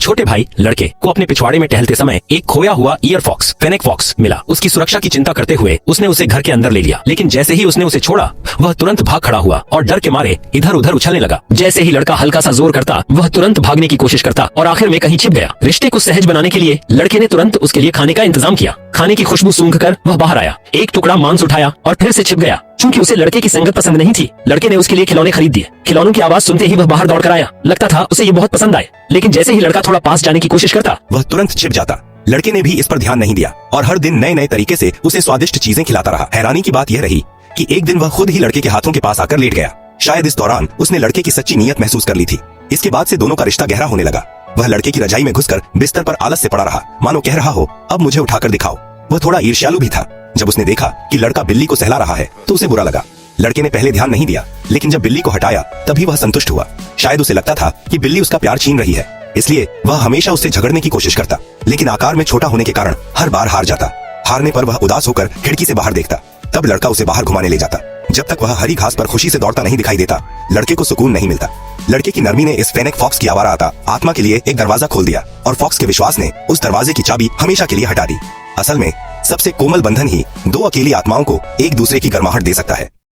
छोटे भाई लड़के को अपने पिछवाड़े में टहलते समय एक खोया हुआ ईयर फॉक्स फेनेक फॉक्स मिला। उसकी सुरक्षा की चिंता करते हुए उसने उसे घर के अंदर ले लिया, लेकिन जैसे ही उसने उसे छोड़ा वह तुरंत भाग खड़ा हुआ और डर के मारे इधर उधर उछलने लगा। जैसे ही लड़का हल्का सा जोर करता वह तुरंत भागने की कोशिश करता और आखिर में कहीं छिप गया। रिश्ते को सहज बनाने के लिए लड़के ने तुरंत उसके लिए खाने का इंतजाम किया। खाने की खुशबू सूंघकर वह बाहर आया, एक टुकड़ा मांस उठाया और फिर से छिप गया। चूंकि उसे लड़के की संगत पसंद नहीं थी, लड़के ने उसके लिए खिलौने खरीद दिए। खिलौनों की आवाज सुनते ही वह बाहर दौड़ कर आया। लगता था उसे ये बहुत पसंद आए, लेकिन जैसे ही लड़का थोड़ा पास जाने की कोशिश करता वह तुरंत छिप जाता। लड़के ने भी इस पर ध्यान नहीं दिया और हर दिन नए नए तरीके से उसे स्वादिष्ट चीजें खिलाता रहा। हैरानी की बात यह रही कि एक दिन वह खुद ही लड़के के हाथों के पास आकर लेट गया। शायद इस दौरान उसने लड़के की सच्ची नीयत महसूस कर ली थी। इसके बाद से दोनों का रिश्ता गहरा होने लगा। वह लड़के की रजाई में घुसकर बिस्तर पर आलस से पड़ा रहा, मानो कह रहा हो अब मुझे उठाकर दिखाओ। वह थोड़ा ईर्ष्यालु भी था। जब उसने देखा कि लड़का बिल्ली को सहला रहा है तो उसे बुरा लगा। लड़के ने पहले ध्यान नहीं दिया, लेकिन जब बिल्ली को हटाया तभी वह संतुष्ट हुआ। शायद उसे लगता था कि बिल्ली उसका प्यार छीन रही है, इसलिए वह हमेशा उससे झगड़ने की कोशिश करता, लेकिन आकार में छोटा होने के कारण हर बार हार जाता। हारने पर वह उदास होकर खिड़की से बाहर देखता। तब लड़का उसे बाहर घुमाने ले जाता। जब तक वह हरी घास पर खुशी से दौड़ता नहीं दिखाई देता, लड़के को सुकून नहीं मिलता। लड़के की नरमी ने इस फेनेक फॉक्स की आवारा आत्मा के लिए एक दरवाजा खोल दिया और फॉक्स के विश्वास ने उस दरवाजे की चाबी हमेशा के लिए हटा दी। असल में सबसे कोमल बंधन ही दो अकेली आत्माओं को एक दूसरे की गर्माहट दे सकता है।